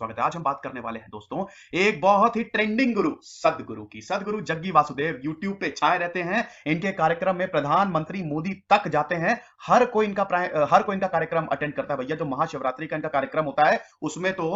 स्वागत है। आज हम बात करने वाले हैं दोस्तों एक बहुत ही ट्रेंडिंग गुरु सदगुरु की। सदगुरु जग्गी वासुदेव यूट्यूब पे छाए रहते हैं। इनके कार्यक्रम में प्रधानमंत्री मोदी तक जाते हैं। हर कोई इनका कार्यक्रम अटेंड करता है। भैया जो महाशिवरात्रि का इनका कार्यक्रम होता है उसमें तो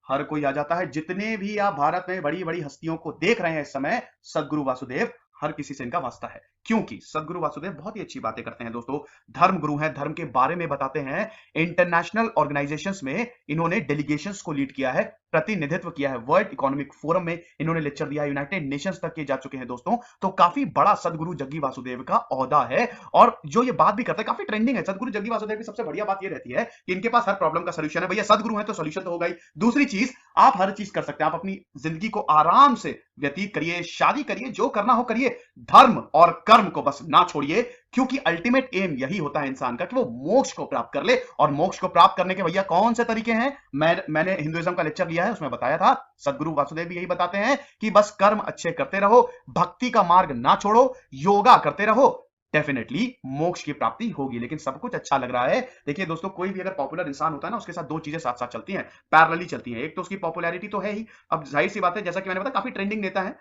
हर कोई आ जाता है। जितने भी आप भारत में बड़ी बड़ी हस्तियों को देख रहे हैं इस समय, सदगुरु वासुदेव हर किसी से इनका वास्ता है, क्योंकि सदगुरु वासुदेव बहुत ही अच्छी बातें करते हैं दोस्तों। धर्म गुरु हैं, धर्म के बारे में बताते हैं। इंटरनेशनल ऑर्गेनाइजेशंस में इन्होंने डेलीगेशंस को लीड किया है, प्रतिनिधित्व किया है। वर्ल्ड इकोनॉमिक फोरम में इन्होंने लेक्चर दिया, यूनाइटेड नेशंस तक ये जा चुके हैं दोस्तों। तो काफी बड़ा सदगुरु जग्गी वासुदेव का ओहदा है। और जो ये बात भी करते हैं काफी ट्रेंडिंग है। सदगुरु जग्गी वासुदेव की सबसे बढ़िया बात ये रहती है कि इनके पास हर प्रॉब्लम का सॉल्यूशन है। भैया सदगुरु है तो सॉल्यूशन तो होगा ही। दूसरी चीज, आप हर चीज कर सकते हैं। आप अपनी जिंदगी को आराम से व्यतीत करिए, शादी करिए, जो करना हो करिए। धर्म और कर्म को बस ना छोड़िए, क्योंकि अल्टीमेट एम यही होता है इंसान का कि वो मोक्ष को प्राप्त कर ले। और मोक्ष को प्राप्त करने के भैया कौन से तरीके हैं, मैंने हिंदुइज्म का लेक्चर लिया है, उसमें बताया था। सदगुरु वासुदेव भी यही बताते हैं कि बस कर्म अच्छे करते रहो, भक्ति का मार्ग ना छोड़ो, योगा करते रहो, डेफिनेटली मोक्ष की प्राप्ति होगी। लेकिन सब कुछ अच्छा लग रहा है। देखिए दोस्तों, कोई भी अगर पॉपुलर इंसान होता है ना, उसके साथ दो चीजें साथ साथ चलती हैं, पैरेलली चलती हैं। एक तो उसकी पॉपुलैरिटी तो है ही। अब जाहिर सी बात है, जैसा कि मैंने बताया, काफी ट्रेंडिंग नेता है,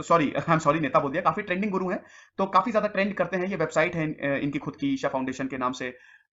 सॉरी नेता बोल दिया, काफी ट्रेंडिंग गुरु हैं। तो काफी ज्यादा ट्रेंड करते हैं। ये वेबसाइट है इनकी खुद की, ईशा फाउंडेशन के नाम से।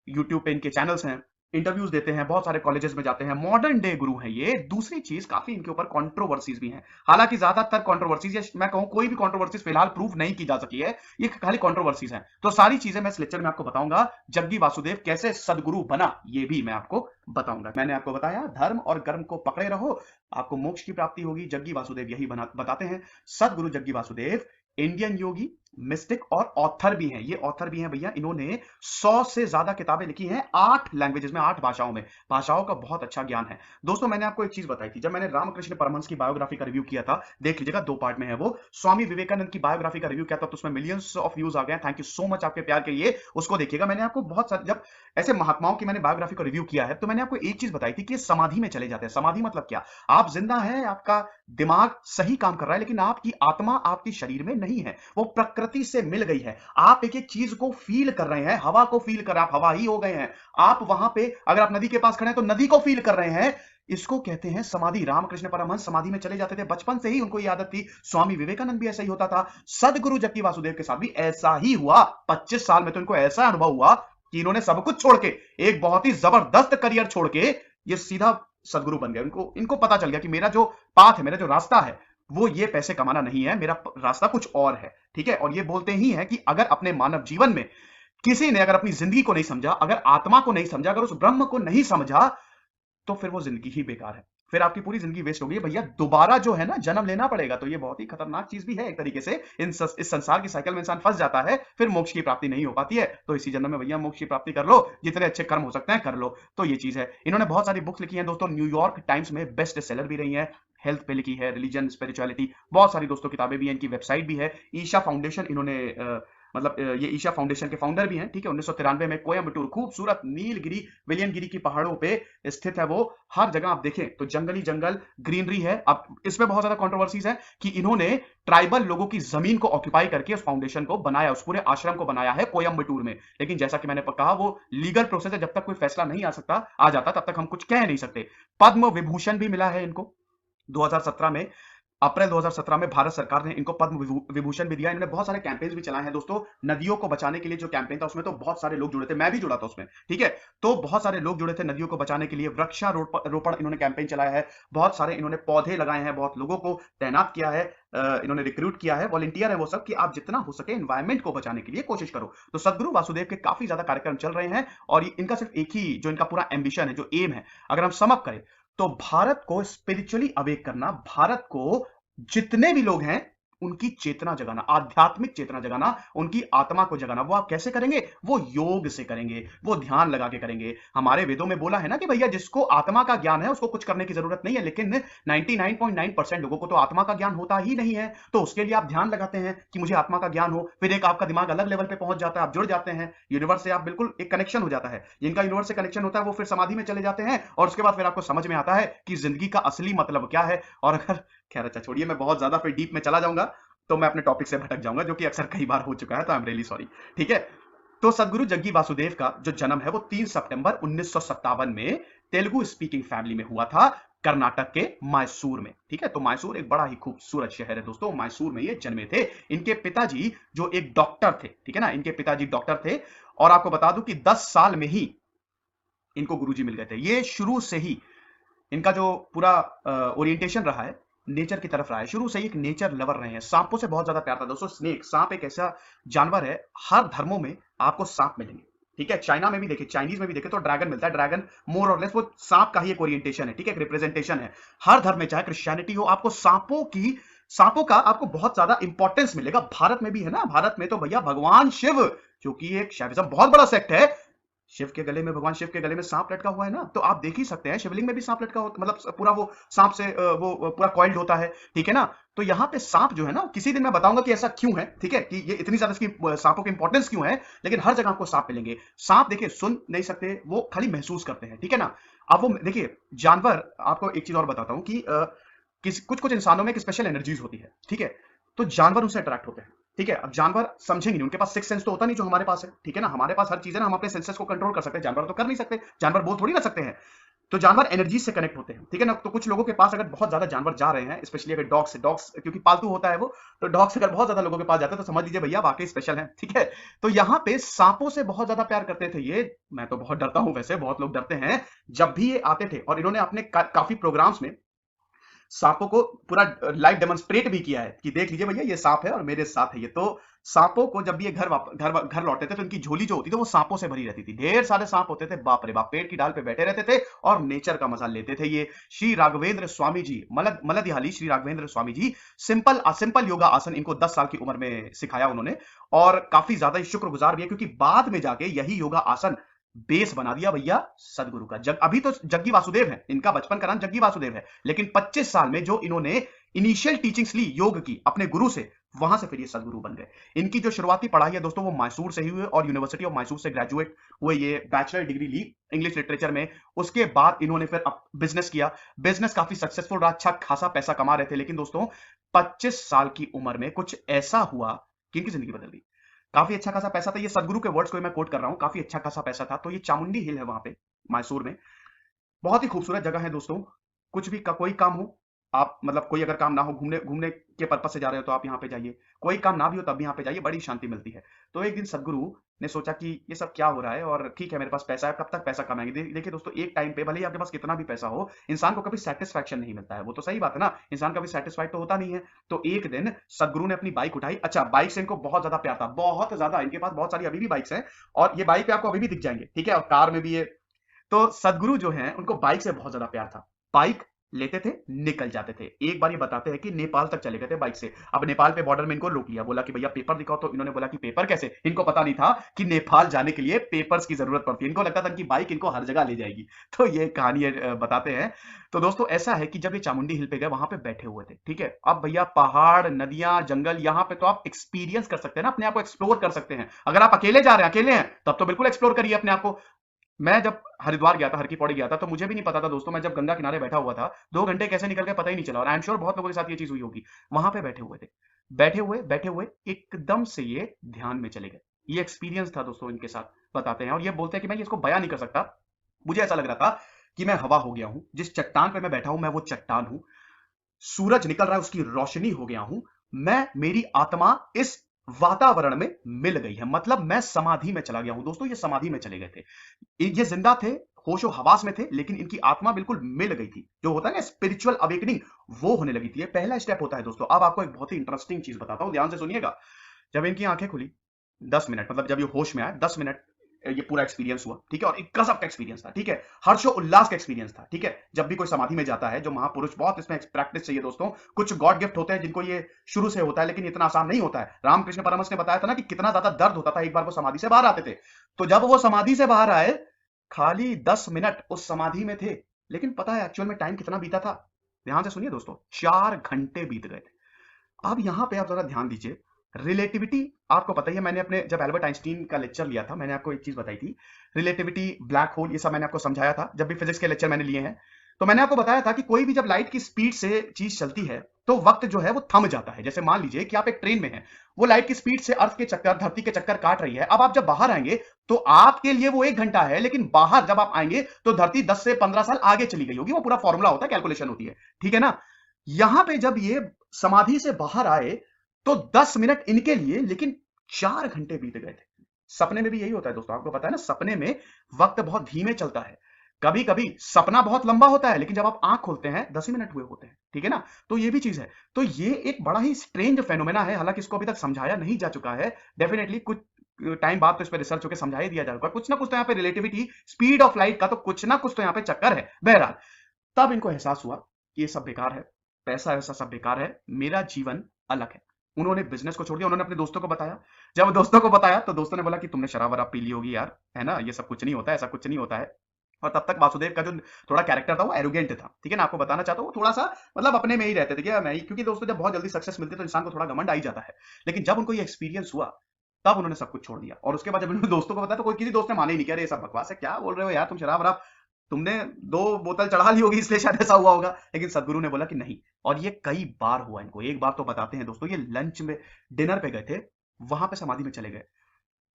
यूट्यूब पे इनके चैनल्स हैं, इंटरव्यूज देते हैं, बहुत सारे कॉलेजेस में जाते हैं। मॉडर्न डे गुरु हैं ये। दूसरी चीज, काफी इनके ऊपर कंट्रोवर्सीज भी हैं। हालांकि ज्यादातर कंट्रोवर्सीज, या मैं कहूं कोई भी कंट्रोवर्सीज फिलहाल प्रूफ नहीं की जा सकी है, ये खाली कंट्रोवर्सीज हैं। तो सारी चीजें मैं इस लेक्चर में आपको बताऊंगा। जग्गी वासुदेव कैसे सदगुरु बना, ये भी मैं आपको बताऊंगा। मैंने आपको बताया, धर्म और कर्म को पकड़े रहो, आपको मोक्ष की प्राप्ति होगी। जग्गी वासुदेव यही बताते हैं। सदगुरु जग्गी वासुदेव इंडियन योगी, मिस्टिक और ऑथर भी हैं। ये ऑथर भी हैं भैया। इन्होंने 100 से ज्यादा किताबें लिखी हैं, 8 लैंग्वेजेस में, 8 भाषाओं में। भाषाओं का बहुत अच्छा ज्ञान है दोस्तों। मैंने आपको एक चीज बताई थी, जब मैंने रामकृष्ण परमहंस की बायोग्राफी का रिव्यू किया था, देख लीजिएगा, 2 पार्ट में है वो। स्वामी विवेकानंद की बायोग्राफी का रिव्यू किया था, तो उसमें मिलियंस ऑफ व्यूज आ गए। थैंक यू सो मच आपके प्यार के लिए, उसको देखिएगा। मैंने आपको बहुत सारे, जब ऐसे महात्माओं की मैंने बायोग्राफी को रिव्यू किया है, तो मैंने आपको एक चीज बताई थी कि समाधि में चले जाते हैं। समाधि मतलब क्या? आप जिंदा हैं, आपका दिमाग सही काम कर रहा है, लेकिन आपकी आत्मा आपके शरीर में नहीं है, वो प्रकृति से मिल गई है। आप एक एक चीज को फील कर रहे हैं, हवा को फील कर रहे हैं, आप हवा ही हो गए हैं। आप वहां पे, अगर आप नदी के पास खड़े हैं तो नदी को फील कर रहे हैं। इसको कहते हैं समाधि। रामकृष्ण परमहंस समाधि में चले जाते थे, बचपन से ही उनको ये आदत थी। स्वामी विवेकानंद भी ऐसा ही होता था। सदगुरु जग्गी वासुदेव के साथ भी ऐसा ही हुआ। 25 साल में तो इनको ऐसा अनुभव हुआ कि इन्होंने सब कुछ छोड़ के, एक बहुत ही जबरदस्त करियर छोड़ के, ये सीधा सदगुरु बन गए। इनको पता चल गया कि मेरा जो पाथ है, मेरा जो रास्ता है, वो ये पैसे कमाना नहीं है, मेरा रास्ता कुछ और है। ठीक है। और ये बोलते ही है कि अगर अपने मानव जीवन में किसी ने अगर अपनी जिंदगी को नहीं समझा, अगर आत्मा को नहीं समझा, अगर उस ब्रह्म को नहीं समझा, तो फिर वो जिंदगी ही बेकार है, फिर आपकी पूरी जिंदगी वेस्ट हो गई भैया। दोबारा जो है ना, जन्म लेना पड़ेगा। तो ये बहुत ही खतरनाक चीज भी है एक तरीके से। इस संसार की साइकिल में इंसान फंस जाता है, फिर मोक्ष की प्राप्ति नहीं हो पाती है। तो इसी जन्म में भैया मोक्ष की प्राप्ति कर लो, जितने अच्छे कर्म हो सकते हैं कर लो। तो ये चीज है। इन्होंने बहुत सारी बुक्स लिखी हैं दोस्तों, न्यूयॉर्क टाइम्स में बेस्ट सेलर भी रही है। हेल्थ पे लिखी है, रिलीजन, स्पिरिचुअलिटी, बहुत सारी दोस्तों किताबें भी हैं। इनकी वेबसाइट भी है, ईशा फाउंडेशन। इन्होंने ये ईशा फाउंडेशन के फाउंडर भी हैं। ठीक है। 1993 में कोयम्बटूर, खूबसूरत नीलगिरी, विलियनगिरी की पहाड़ों पे स्थित है वो। हर जगह आप देखें तो जंगली जंगल, ग्रीनरी है। अब इसमें बहुत ज्यादा कंट्रोवर्सीज है कि इन्होंने ट्राइबल लोगों की जमीन को ऑक्यूपाई करके उस फाउंडेशन को बनाया, उस पूरे आश्रम को बनाया है कोयम्बटूर में। लेकिन जैसा कि मैंने कहा, वो लीगल प्रोसेस है, जब तक कोई फैसला नहीं आ जाता तब तक हम कुछ कह नहीं सकते। पद्म विभूषण भी मिला है इनको 2017 में। अप्रैल 2017 में भारत सरकार ने इनको पद्म विभूषण भी दिया। इन्होंने बहुत सारे कैंपेन्स भी चलाए हैं दोस्तों। नदियों को बचाने के लिए जो कैंपेन था, उसमें तो बहुत सारे लोग जुड़े थे, मैं भी जुड़ा था उसमें। ठीक है। तो बहुत सारे लोग जुड़े थे नदियों को बचाने के लिए। वृक्षारोपण इन्होंने कैंपेन चलाया है, बहुत सारे इन्होंने पौधे लगाए हैं, बहुत लोगों को तैनात किया है, इन्होंने रिक्रूट किया है, वॉलंटियर है वो सब, कि आप जितना हो सके एनवायरमेंट को बचाने के लिए कोशिश करो। तो सदगुरु वासुदेव के काफी ज्यादा कार्यक्रम चल रहे हैं। और इनका सिर्फ एक ही, जो इनका पूरा एम्बिशन है, जो एम है, अगर हम समअप करें तो भारत को स्पिरिचुअली अवेक करना, भारत को जितने भी लोग हैं उनकी चेतना जगाना, आध्यात्मिक चेतना जगाना, उनकी आत्मा को जगाना। वो आप कैसे करेंगे? वो योग से करेंगे, वो ध्यान लगा के करेंगे। हमारे वेदों में बोला है ना कि भैया जिसको आत्मा का ज्ञान है उसको कुछ करने की जरूरत नहीं है। लेकिन 99.9% लोगों को तो आत्मा का ज्ञान होता ही नहीं है। तो उसके लिए आप ध्यान लगाते हैं कि मुझे आत्मा का ज्ञान हो, फिर एक आपका दिमाग अलग लेवल पे पहुंच जाता है, आप जुड़ जाते हैं यूनिवर्स से, आप बिल्कुल एक कनेक्शन हो जाता है। जिनका यूनिवर्स से कनेक्शन होता है वो फिर समाधि में चले जाते हैं, और उसके बाद फिर आपको समझ में आता है कि जिंदगी का असली मतलब क्या है। और अगर, खैर अच्छा छोड़िए, मैं बहुत ज्यादा फिर डीप में चला जाऊंगा तो मैं अपने टॉपिक से भटक जाऊंगा, जो कि अक्सर कई बार हो चुका है, तो आई एम रियली सॉरी। ठीक है। तो सदगुरु जग्गी वासुदेव का जो जन्म है वो 3 सितंबर 1957 में तेलुगु स्पीकिंग फैमिली में हुआ था, कर्नाटक के मैसूर में। ठीक है, तो मैसूर एक बड़ा ही खूबसूरत शहर है दोस्तों, मैसूर में ये जन्मे थे। इनके पिताजी जो एक डॉक्टर थे, ठीक है ना, इनके पिताजी डॉक्टर थे, और आपको बता दूं कि 10 साल में ही इनको गुरुजी मिल गए थे। ये शुरू से ही इनका जो पूरा ओरिएंटेशन रहा है नेचर की तरफ रहा है, शुरू से ही एक नेचर लवर रहे हैं। सांपों से बहुत ज्यादा प्यार था दोस्तों। स्नेक, सांप एक ऐसा जानवर है, हर धर्मों में आपको सांप मिलेंगे। ठीक है, चाइना में भी देखे, चाइनीज में भी देखे तो ड्रैगन मिलता है। ड्रैगन मोर और लेस वो सांप का ही एक ओरिएंटेशन है, ठीक है, एक रिप्रेजेंटेशन है। हर धर्म में, चाहे क्रिश्चियनिटी हो, आपको सांपों का आपको बहुत ज्यादा इंपॉर्टेंस मिलेगा। भारत में भी है ना, भारत में तो भैया भगवान शिव, जो कि एक शैविज्म बहुत बड़ा सेक्ट है, शिव के गले में, भगवान शिव के गले में सांप लटका हुआ है ना, तो आप देख ही सकते हैं शिवलिंग में भी सांप लटका होता, मतलब पूरा वो सांप से वो पूरा कॉइल्ड होता है। ठीक है ना, तो यहाँ पे सांप जो है ना, किसी दिन मैं बताऊंगा कि ऐसा क्यों है, ठीक है, कि ये इतनी ज्यादा इसकी सांपों की इंपॉर्टेंस क्यों है, लेकिन हर जगह आपको सांप मिलेंगे। सांप देखिए सुन नहीं सकते, वो खाली महसूस करते हैं। ठीक है ना, अब वो देखिए जानवर, आपको एक चीज और बताता हूँ कि कुछ कुछ इंसानों में एक स्पेशल एनर्जीज होती है, ठीक है, तो जानवर उनसे अट्रैक्ट होते हैं। ठीक है, अब जानवर समझेंगे नहीं, उनके पास सिक्स सेंस तो होता नहीं जो हमारे पास है। ठीक है ना, हमारे पास हर चीज है ना, हम अपने सेंसेस को कंट्रोल कर सकते हैं, जानवर तो कर नहीं सकते, जानवर बोल थोड़ी ना सकते हैं। तो जानवर एनर्जी से कनेक्ट होते हैं। ठीक है ना, तो कुछ लोगों के पास अगर बहुत ज्यादा जानवर जा रहे हैं, स्पेशली अगर डॉग्स क्योंकि पालतू होता है वो, तो डॉग्स अगर बहुत ज्यादा लोगों के पास जाते हैं तो समझ लीजिए भैया वाकई स्पेशल है। ठीक है, तो यहाँ पे सांपों से बहुत ज्यादा प्यार करते थे ये। मैं तो बहुत डरता हूं, वैसे बहुत लोग डरते हैं जब भी ये आते थे, और इन्होंने अपने काफी प्रोग्राम्स में सांपों को पूरा लाइव डेमोन्स्ट्रेट भी किया है कि देख लीजिए भैया ये सांप है और मेरे साथ है ये। तो सांपों को जब भी ये घर लौटते थे तो इनकी झोली जो होती थी वो सांपों से भरी रहती थी। ढेर सारे सांप होते थे, बाप रे बाप, पेड़ की डाल पे बैठे रहते थे और नेचर का मजा लेते थे। ये श्री राघवेंद्र स्वामी जी, मलदयाली श्री राघवेंद्र स्वामी जी, सिंपल योगा आसन इनको 10 साल की उम्र में सिखाया उन्होंने, और काफी ज्यादा शुक्रगुजार भी है क्योंकि बाद में जाके यही योगा आसन बेस बना दिया भैया सदगुरु का। अभी तो जग्गी वासुदेव है, इनका बचपन का नाम जग्गी वासुदेव है, लेकिन 25 साल में जो इन्होंने इनिशियल टीचिंग्स ली योग की अपने गुरु से, वहां से फिर ये सदगुरु बन गए। इनकी जो शुरुआती पढ़ाई है दोस्तों वो मैसूर से ही हुई और यूनिवर्सिटी ऑफ मैसूर से ग्रेजुएट हुए, ये बैचलर डिग्री ली इंग्लिश लिटरेचर में। उसके बाद इन्होंने फिर बिजनेस किया, बिजनेस काफी सक्सेसफुल रहा, अच्छा खासा पैसा कमा रहे थे। लेकिन दोस्तों 25 साल की उम्र में कुछ ऐसा हुआ कि इनकी जिंदगी बदल गई। काफी अच्छा खासा पैसा था, ये सदगुरु के वर्ड्स को मैं कोट कर रहा हूं, काफी अच्छा खासा पैसा था। तो ये चामुंडी हिल है वहां पे मैसूर में, बहुत ही खूबसूरत जगह है दोस्तों। कुछ भी कोई काम हो, आप मतलब कोई अगर काम ना हो, घूमने घूमने के पर्पज से जा रहे हो तो आप यहाँ पे जाइए, कोई काम ना भी हो तब भी यहाँ पे जाइए, बड़ी शांति मिलती है। तो एक दिन सदगुरु ने सोचा कि ये सब क्या हो रहा है, और ठीक है मेरे पास पैसा है, कब तक पैसा कमाएंगे। देखिए दोस्तों, एक टाइम पे भले ही आपके पास कितना भी पैसा हो, इंसान को कभी सेटिस्फैक्शन नहीं मिलता है, वो तो सही बात है ना, इंसान कभी सेटिस्फाइड तो होता नहीं है। तो एक दिन सदगुरु ने अपनी बाइक उठाई। अच्छा, बाइक से इनको बहुत ज्यादा प्यार था, बहुत ज्यादा, इनके पास बहुत सारी अभी भी बाइक्स हैं, और ये बाइक पे आपको अभी भी दिख जाएंगे, ठीक है, और कार में भी ये। तो सदगुरु जो हैं उनको बाइक से बहुत ज्यादा प्यार था, बाइक लेते थे, निकल जाते थे। एक बार ये बताते हैं कि नेपाल तक चले गए थे बाइक से। अब नेपाल पे बॉर्डर में इनको रोक लिया, बोला कि भैया पेपर दिखाओ, तो इन्होंने बोला कि पेपर कैसे, इनको पता नहीं था कि नेपाल जाने के लिए पेपर्स की जरूरत पड़ती है, इनको लगता था कि बाइक इनको हर जगह ले जाएगी। तो ये कहानी बताते हैं। तो दोस्तों ऐसा है कि जब ये चामुंडी हिल पे गए, वहां पे बैठे हुए थे, ठीक है, अब भैया पहाड़, नदियां, जंगल, यहाँ पे तो आप एक्सपीरियंस कर सकते हैं ना, अपने आप को एक्सप्लोर कर सकते हैं। अगर आप अकेले जा रहे हैं, अकेले हैं, तब तो बिल्कुल एक्सप्लोर करिए अपने आप को। मैं जब हरिद्वार गया था, हर की पौड़ी गया था, तो मुझे भी नहीं पता था दोस्तों, मैं जब गंगा किनारे बैठा हुआ था, 2 घंटे कैसे निकल गए पता ही नहीं चला, और आई एम श्योर बहुत लोगों के साथ ये चीज हुई होगी। वहां पे बैठे हुए थे, बैठे हुए एकदम से ये ध्यान में चले गए। ये एक्सपीरियंस था दोस्तों इनके साथ, बताते हैं, और ये बोलते हैं कि मैं इसको बयां नहीं कर सकता। मुझे ऐसा लग रहा था कि मैं हवा हो गया हूं, जिस चट्टान पे मैं बैठा हूं मैं वो चट्टान हूं, सूरज निकल रहा है उसकी रोशनी हो गया हूं मैं, मेरी आत्मा इस वातावरण में मिल गई है, मतलब मैं समाधि में चला गया हूं। दोस्तों ये समाधि में चले गए थे, ये जिंदा थे, होशो हवास में थे, लेकिन इनकी आत्मा बिल्कुल मिल गई थी। जो होता है ना स्पिरिचुअल अवेकनिंग, वो होने लगी थी। ये पहला स्टेप होता है दोस्तों। अब आपको एक बहुत ही इंटरेस्टिंग चीज बताता हूं, ध्यान से सुनिएगा। जब इनकी आंखें खुली 10 मिनट, मतलब जब ये होश में आए 10 मिनट, ये पूरा एक्सपीरियंस हुआ, ठीक है, और एक गजब का एक्सपीरियंस था, ठीक है, हर्षो उल्लास का एक्सपीरियंस था, ठीक है। जब भी कोई समाधि में जाता है, जो महापुरुष, बहुत इसमें प्रैक्टिस चाहिए दोस्तों, कुछ गॉड गिफ्ट होते हैं जिनको ये शुरू से होता है, लेकिन इतना आसान नहीं होता है। रामकृष्ण परमहंस ने बताया था ना कि कितना ज्यादा दर्द होता था एक बार वो समाधि से बाहर आते थे। तो जब वो समाधि से बाहर आए, खाली 10 मिनट उस समाधि में थे, लेकिन पता है एक्चुअल में टाइम कितना बीता था? ध्यान से सुनिए दोस्तों, 4 घंटे बीत गए थे। अब यहां पे आप जरा ध्यान दीजिए, रिलेटिविटी आपको पता ही है, मैंने अपने जब एल्बर्ट आइंस्टीन का लेक्चर लिया था, मैंने आपको एक चीज बताई थी, रिलेटिविटी, ब्लैक होल, ये सब मैंने आपको समझाया था, जब भी फिजिक्स के लेक्चर मैंने लिए हैं। तो मैंने आपको बताया था कि कोई भी जब लाइट की स्पीड से चीज चलती है तो वक्त जो है वो थम जाता है। जैसे मान लीजिए कि आप एक ट्रेन में हैं, वो लाइट की स्पीड से अर्थ के चक्कर, धरती के चक्कर काट रही है। अब आप जब बाहर आएंगे तो आपके लिए वो 1 घंटा है, लेकिन बाहर जब आप आएंगे तो धरती 10 से 15 साल आगे चली गई होगी। वो पूरा फॉर्मूला होता है, कैलकुलेशन होती है, ठीक है ना। यहां पे जब ये समाधि से बाहर आए तो 10 मिनट इनके लिए, लेकिन 4 घंटे बीत गए थे। सपने में भी यही होता है दोस्तों, आपको पता है ना, सपने में वक्त बहुत धीमे चलता है। कभी कभी सपना बहुत लंबा होता है, लेकिन जब आप आंख खोलते हैं 10 ही मिनट हुए होते हैं, ठीक है ना। तो ये भी चीज है। तो ये एक बड़ा ही स्ट्रेंज फेनोमेना है, हालांकि इसको अभी तक समझाया नहीं जा चुका है। डेफिनेटली कुछ टाइम बाद तो इस पर रिसर्च होकर समझा ही दिया जाएगा। कुछ ना कुछ तो यहाँ पे रिलेटिविटी, स्पीड ऑफ लाइट का तो कुछ ना कुछ तो यहाँ पे चक्कर है। बहरहाल, तब इनको एहसास हुआ कि ये सब बेकार है, पैसा वैसा सब बेकार है, मेरा जीवन अलग है। उन्होंने बिजनेस को छोड़ दिया। उन्होंने अपने दोस्तों को बताया। जब दोस्तों को बताया तो दोस्तों ने बोला कि तुमने शराब वराब पी ली होगी यार, है ना, ये सब कुछ नहीं होता है, ऐसा कुछ नहीं होता है। और तब तक वासुदेव का जो थोड़ा कैरेक्टर था वो एरोगेंट था, ठीक है ना। आपको बताना चाहता हूँ, वो थोड़ा सा मतलब अपने में ही रहते थे कि मैं ही, क्योंकि दोस्तों जब बहुत जल्दी सक्सेस मिलती है तो इंसान को थोड़ा घमंड आ ही जाता है। लेकिन जब उनको ये एक्सपीरियंस हुआ तब उन्होंने सब कुछ छोड़ दिया। और उसके बाद जब उन्होंने दोस्तों को बताया तो कोई किसी दोस्त ने माने ही नहीं, कह रहे ये सब बकवास है, क्या बोल रहे हो यार तुम, शराब वराब तुमने 2 बोतल चढ़ा ली होगी इसलिए शायद ऐसा हुआ होगा। लेकिन सदगुरु ने बोला कि नहीं। और ये कई बार हुआ इनको। एक बार तो बताते हैं दोस्तों, ये लंच में, डिनर पे गए थे, वहां पे समाधि में चले गए,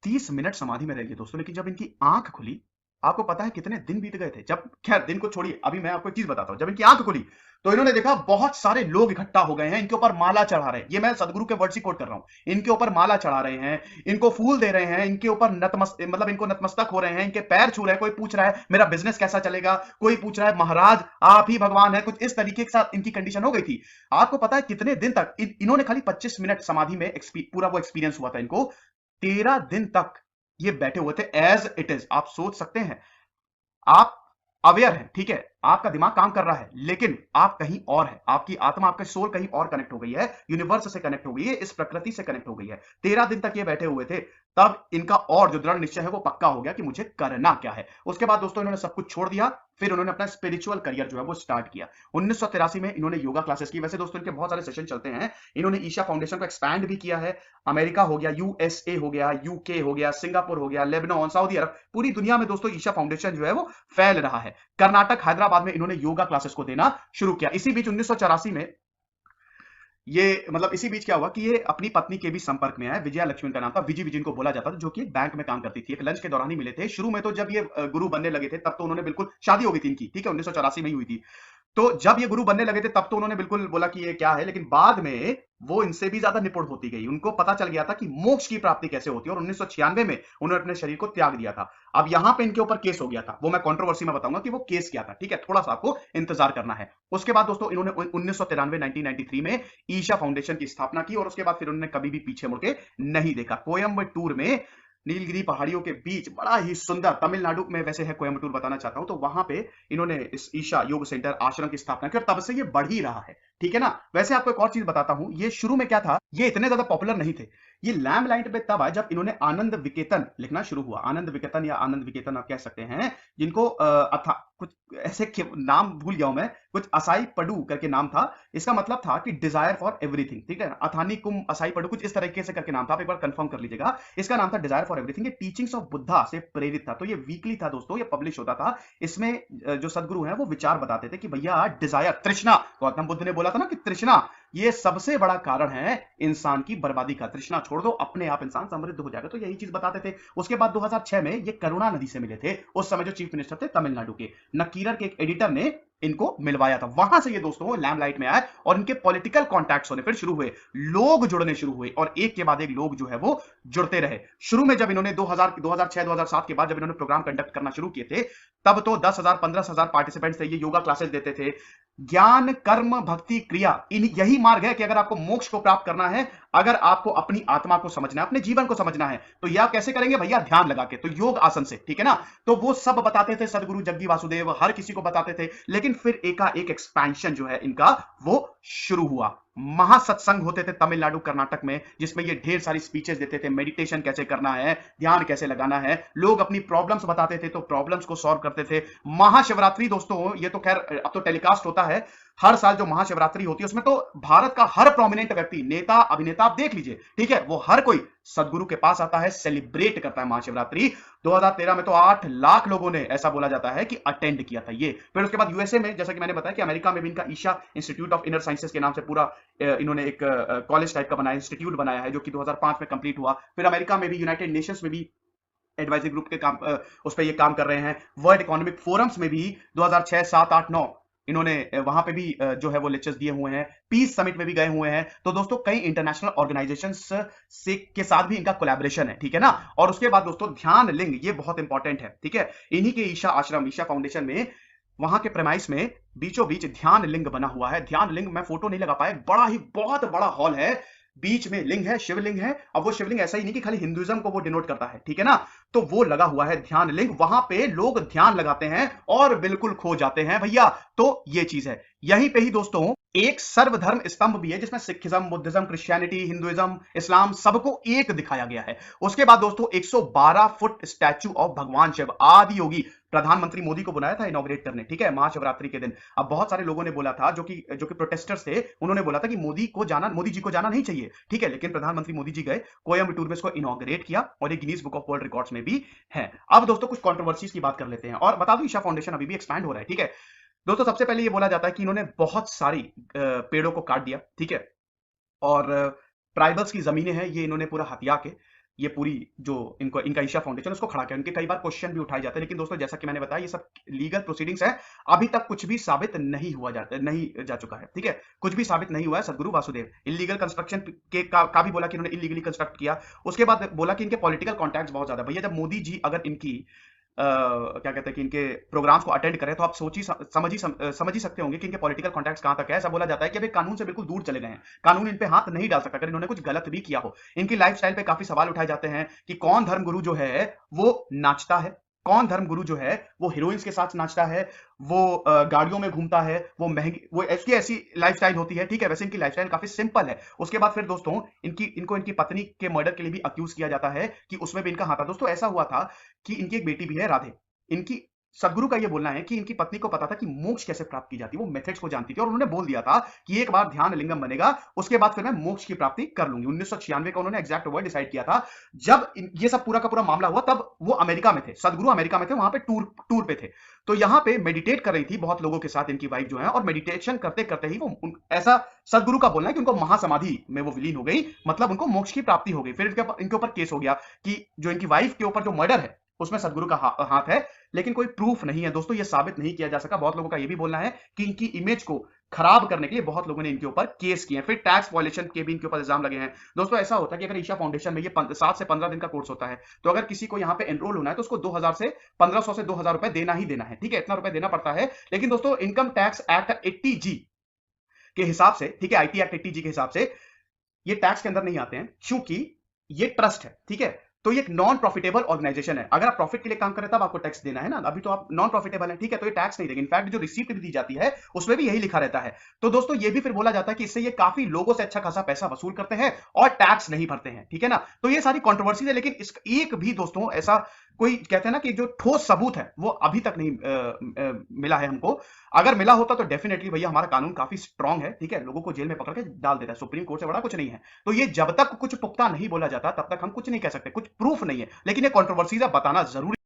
30 मिनट समाधि में रह गए दोस्तों। लेकिन जब इनकी आंख खुली, आपको पता है कितने दिन बीत गए थे। जब, खैर दिन को छोड़िए, अभी मैं आपको एक चीज बताता हूं। जब इनकी आंख खुली तो इन्होंने देखा बहुत सारे लोग इकट्ठा हो गए हैं, इनके ऊपर माला चढ़ा रहे हैं। ये मैं सदगुरु के वर्ड से कोट कर रहा हूं। इनके ऊपर माला चढ़ा रहे हैं, इनको फूल दे रहे हैं, इनके ऊपर मतलब इनको नतमस्तक हो रहे हैं, इनके पैर छू रहे हैं। कोई पूछ रहा है मेरा बिजनेस कैसा चलेगा, कोई पूछ रहा है महाराज आप ही भगवान है, कुछ इस तरीके के साथ इनकी कंडीशन हो गई थी। आपको पता है कितने दिन तक इन्होंने खाली 25 मिनट समाधि में पूरा वो एक्सपीरियंस हुआ था इनको। 13 दिन तक ये बैठे हुए थे एज इट इज। आप सोच सकते हैं, आप अवेयर हैं, ठीक है, आपका दिमाग काम कर रहा है, लेकिन आप कहीं और है। आपकी आत्मा, आपका सोल कहीं और कनेक्ट हो गई है, यूनिवर्स से कनेक्ट हो गई है, इस प्रकृति से कनेक्ट हो गई है। 13 दिन तक ये बैठे हुए थे। तब इनका और जो दृढ़ निश्चय है वो पक्का हो गया कि मुझे करना क्या है। उसके बाद दोस्तों इन्होंने सब कुछ छोड़ दिया। फिर उन्होंने अपना स्पिरिचुअल करियर जो है वो स्टार्ट किया। 1983 में इन्होंने योगा क्लासेस की। वैसे दोस्तों इनके बहुत सारे सेशन चलते हैं। इन्होंने ईशा फाउंडेशन को एक्सपैंड भी किया है। अमेरिका हो गया, यूएसए हो गया, यूके हो गया, सिंगापुर हो गया, लेबनान, सऊदी अरब, पूरी दुनिया में दोस्तों ईशा फाउंडेशन जो है वो फैल रहा है। कर्नाटक, हैदराबाद में इन्होंने योगा क्लासेस को देना शुरू किया। इसी बीच 1984 में ये मतलब इसी बीच क्या हुआ कि ये अपनी पत्नी के भी संपर्क में आए। विजया लक्ष्मी उनका नाम था, विजी विजी इनको बोला जाता था, जो कि एक बैंक में काम करती थी। एक लंच के दौरान ही मिले थे। शुरू में तो जब ये गुरु बनने लगे थे तब तो उन्होंने बिल्कुल, शादी हो गई थी इनकी, ठीक है, 1984 में ही हुई थी। तो जब ये गुरु बनने लगे थे तब तो उन्होंने बिल्कुल बोला कि ये क्या है, लेकिन बाद में वो इनसे भी ज्यादा निपुण होती गई। उनको पता चल गया था कि मोक्ष की प्राप्ति कैसे होती है, और 1996 में उन्होंने अपने शरीर को त्याग दिया था। अब यहां पे इनके ऊपर केस हो गया था, वो मैं कंट्रोवर्सी में बताऊंगा कि वो केस क्या था, ठीक है, थोड़ा सा आपको इंतजार करना है। उसके बाद दोस्तों इन्होंने 1993 में ईशा फाउंडेशन की स्थापना की, और उसके बाद फिर उन्होंने कभी भी पीछे मुड़ के नहीं देखा। कोयम्बटूर में नीलगिरी पहाड़ियों के बीच बड़ा ही सुंदर, तमिलनाडु में वैसे है कोयम्बटूर, बताना चाहता हूं, तो वहां पे इन्होंने इस ईशा योग सेंटर आश्रम की स्थापना की, और तब से ये बढ़ ही रहा है, ठीक है ना। वैसे आपको एक और चीज बताता हूं, ये शुरू में क्या था, ये इतने ज्यादा पॉपुलर नहीं थे। ये लैम्पलाइट पे तब आए जब इन्होंने आनंद विकेतन लिखना शुरू हुआ। आनंद विकेतन या आनंद विकेतन आप कह सकते हैं, जिनको अथा कुछ ऐसे नाम भूल गया हूं मैं, कुछ असाई पडू करके नाम था। इसका मतलब था कि डिजायर फॉर एवरीथिंग, ठीक है ना। अथानी कुम असाई पडू, कुछ इस तरीके से करके नाम था, आप एक बार कंफर्म कर लीजिएगा। इसका नाम था डिजायर फॉर एवरीथिंग। ये टीचिंग्स ऑफ बुद्धा से प्रेरित था। तो ये वीकली था दोस्तों, ये पब्लिश होता था। इसमें जो सदगुरु हैं वो विचार बताते थे कि भैया डिजायर, तृष्णा, गौतम बुद्ध ने बोला था ना कि तृष्णा ये सबसे बड़ा कारण है इंसान की बर्बादी का। तृष्णा छोड़ दो, अपने आप इंसान समृद्ध हो जाएगा। तो यही चीज बताते थे। उसके बाद 2006 में ये करुणा नदी से मिले थे। उस समय जो चीफ मिनिस्टर थे तमिलनाडु के, नकीरर के एक एडिटर ने इनको मिलवाया था। वहां से ये दोस्तों लैम्पलाइट में आए और इनके पॉलिटिकल कॉन्टैक्ट्स होने फिर शुरू हुए, लोग जुड़ने शुरू हुए, और एक के बाद एक लोग जो है वो जुड़ते रहे। शुरू में जब इन्होंने 2006-2007 के बाद जब इन्होंने प्रोग्राम कंडक्ट करना शुरू किए थे, तब तो 10,000-15,000 पार्टिसिपेंट्स थे। ये योगा क्लासेस देते थे। ज्ञान, कर्म, भक्ति, क्रिया, यही मार्ग है कि अगर आपको मोक्ष को प्राप्त करना है, अगर आपको अपनी आत्मा को समझना है, अपने जीवन को समझना है, तो यह आप कैसे करेंगे भैया, ध्यान लगा के, तो योग आसन से, ठीक है ना। तो वो सब बताते थे सदगुरु जग्गी वासुदेव, हर किसी को बताते थे। लेकिन फिर एकाएक एक्सपेंशन जो है इनका वो शुरू हुआ। महासत्संग होते थे तमिलनाडु, कर्नाटक में, जिसमें ये ढेर सारी स्पीचेस देते थे। मेडिटेशन कैसे करना है, ध्यान कैसे लगाना है, लोग अपनी प्रॉब्लम्स बताते थे तो प्रॉब्लम्स को सॉल्व करते थे। महाशिवरात्रि दोस्तों, ये तो खैर अब तो टेलीकास्ट होता है, हर साल जो महाशिवरात्रि होती है उसमें तो भारत का हर प्रोमिनेंट व्यक्ति, नेता, अभिनेता, आप देख लीजिए, ठीक है, वो हर कोई सदगुरु के पास आता है, सेलिब्रेट करता है महाशिवरात्रि। 2013 में तो 8 लाख लोगों ने, ऐसा बोला जाता है कि अटेंड किया था ये। फिर उसके बाद यूएसए में, जैसा कि मैंने बताया कि अमेरिका में भी इनका Isha institute of inner sciences के नाम से पूरा इन्होंने एक कॉलेज टाइप का बनाया, इंस्टीट्यूट बनाया है, जो कि 2005 में कंप्लीट हुआ। फिर अमेरिका में भी यूनाइटेड नेशंस में भी एडवाइजरी ग्रुप के काम उस पर ये काम कर रहे हैं। वर्ल्ड इकोनॉमिक फोरम्स में भी 2006, 7, 8, 9 इन्होंने वहां पे भी जो है वो लेक्चर्स दिए हुए हैं। पीस समिट में भी गए हुए हैं। तो दोस्तों कई इंटरनेशनल ऑर्गेनाइजेशंस से के साथ भी इनका कोलैबोरेशन है, ठीक है ना। और उसके बाद दोस्तों ध्यान लिंग, ये बहुत इंपॉर्टेंट है, ठीक है। इन्हीं के ईशा आश्रम, ईशा फाउंडेशन में, वहां के प्रेमाइस में बीचों बीच ध्यान लिंग बना हुआ है। ध्यान लिंग मैं फोटो नहीं लगा पाया, बड़ा ही बहुत बड़ा हॉल है, बीच में लिंग है, शिवलिंग है। अब वो शिवलिंग ऐसा ही नहीं कि खाली हिंदुइज्म को वो डिनोट करता है, ठीक है ना। तो वो लगा हुआ है ध्यान लिंग, वहां पे लोग ध्यान लगाते हैं और बिल्कुल खो जाते हैं भैया। तो ये चीज है। यहीं पे ही दोस्तों एक सर्वधर्म स्तंभ भी है, जिसमें सिखिज्म, बुद्धिज्म, क्रिश्चियनिटी, हिंदुइज्म, इस्लाम सबको एक दिखाया गया है। उसके बाद दोस्तों 112 फुट स्टैचू ऑफ भगवान शिव, आदि योगी, प्रधानमंत्री मोदी को बुलाया था इनॉग्रेट करने, ठीक है, महाशिवरात्रि के दिन। अब बहुत सारे लोगों ने बोला था, जो कि प्रोटेस्टर्स थे, उन्होंने बोला था कि मोदी जी को जाना नहीं चाहिए, ठीक है, लेकिन प्रधानमंत्री मोदी जी गए, कोयम्बटूर में इसको इनॉग्रेट किया और ये Guinness book of world records में भी है। अब दोस्तों कुछ कंट्रोवर्सीज की बात कर लेते हैं, और बता दूं ईशा फाउंडेशन अभी भी एक्सपैंड हो रहा है, ठीक है। दोस्तों सबसे पहले ये बोला जाता है कि इन्होंने बहुत सारी पेड़ों को काट दिया, ठीक है, और ट्राइबल्स की जमीनें हैं, ये इन्होंने पूरा हथिया के ये पूरी जो इनका ईशा फाउंडेशन उसको खड़ा किया। इनके कई बार क्वेश्चन भी उठाए जाते हैं, लेकिन दोस्तों जैसा कि मैंने बताया ये सब लीगल प्रोसीडिंग्स है, अभी तक कुछ भी साबित नहीं जा चुका है, ठीक है, कुछ भी साबित नहीं हुआ है। सदगुरु वासुदेव इलीगल कंस्ट्रक्शन का भी बोला कि इन्होंने इलीगली कंस्ट्रक्ट किया। उसके बाद बोला कि इनके पॉलिटिकल कॉन्टैक्ट्स बहुत ज्यादा। भैया जब मोदी जी अगर इनकी क्या कहते हैं कि इनके प्रोग्राम्स को अटेंड करें, तो आप समझ ही सकते होंगे कि इनके पॉलिटिकल कॉन्टैक्ट्स कहां तक है। ऐसा बोला जाता है कि अभी कानून से बिल्कुल दूर चले गए हैं, कानून इन पे हाथ नहीं डाल सकता अगर इन्होंने कुछ गलत भी किया हो। इनकी लाइफस्टाइल पे काफी सवाल उठाए जाते हैं कि कौन धर्मगुरु जो है वो नाचता है, कौन धर्मगुरु जो है वो हीरोइंस के साथ नाचता है, वो गाड़ियों में घूमता है, वो महंगी, वो ऐसी लाइफस्टाइल होती है, ठीक है। वैसे इनकी लाइफस्टाइल काफी सिंपल है। उसके बाद फिर दोस्तों इनकी पत्नी के मर्डर के लिए भी अक्यूज किया जाता है कि उसमें भी इनका हाथ था। दोस्तों ऐसा हुआ था कि इनकी एक बेटी भी है, राधे। इनकी सदगुरु का यह बोलना है कि इनकी पत्नी को पता था कि मोक्ष कैसे प्राप्त की जाती है, वो मेथड्स को जानती थी, और उन्होंने बोल दिया था कि एक बार ध्यान लिंगम बनेगा उसके बाद फिर मैं मोक्ष की प्राप्ति कर लूंगी। 1996 का उन्होंने एग्जैक्ट वर्ड डिसाइड किया था। जब ये सब पूरा का पूरा मामला हुआ तब वो अमेरिका में थे, सदगुरु अमेरिका में थे, वहां पे टूर पे थे। तो यहां पे मेडिटेट कर रही थी बहुत लोगों के साथ इनकी वाइफ जो है, और मेडिटेशन करते करते ही वो ऐसा सदगुरु का बोलना है कि उनको महासमाधि में वो विलीन हो गई, मतलब उनको मोक्ष की प्राप्ति हो गई। फिर इनके ऊपर केस हो गया कि जो इनकी वाइफ के ऊपर जो मर्डर है उसमें सदगुरु का हाथ है, लेकिन कोई प्रूफ नहीं है दोस्तों, ये साबित नहीं किया जा सका। बहुत लोगों का ये भी बोलना है कि इनकी इमेज को खराब करने के लिए बहुत लोगों ने इनके ऊपर केस किए हैं। फिर टैक्स वायलेशन के भी इनके ऊपर इल्जाम लगे हैं। दोस्तों ऐसा होता है कि अगर ईशा फाउंडेशन में ये 7 से 15 दिन का कोर्स होता है, तो अगर किसी को यहाँ पे एनरोल होना है तो उसको 2000 से 1500 से 2000 रुपए देना ही देना है, ठीक है, इतना रुपए देना पड़ता है। लेकिन दोस्तों इनकम टैक्स एक्ट 80G के हिसाब से, ठीक है, आईटी एक्ट 80G के हिसाब से ये टैक्स के अंदर नहीं आते हैं, क्योंकि ये ट्रस्ट है, ठीक है। तो ये एक नॉन प्रॉफिटेबल ऑर्गेनाइजेशन है। अगर आप प्रॉफिट के लिए काम करें तब आपको टैक्स देना है ना, अभी तो आप नॉन प्रॉफिटेबल है, ठीक है, तो ये टैक्स नहीं देंगे। इनफैक्ट जो रिसीप्ट भी दी जाती है उसमें भी यही लिखा रहता है। तो दोस्तों ये भी फिर बोला जाता है कि इससे ये काफी लोगों से अच्छा खासा पैसा वसूल करते हैं और टैक्स नहीं भरते हैं, ठीक है ना। तो ये सारी कॉन्ट्रोवर्सीज है, लेकिन इस एक भी दोस्तों ऐसा कोई कहते हैं ना कि जो ठोस सबूत है वो अभी तक नहीं मिला है हमको। अगर मिला होता तो डेफिनेटली भैया हमारा कानून काफी स्ट्रांग है, ठीक है, लोगों को जेल में पकड़ के डाल देता है, सुप्रीम कोर्ट से बड़ा कुछ नहीं है। तो ये जब तक कुछ पुख्ता नहीं बोला जाता तब तक हम कुछ नहीं कह सकते, कुछ प्रूफ नहीं है, लेकिन ये कंट्रोवर्सीज है, बताना जरूरी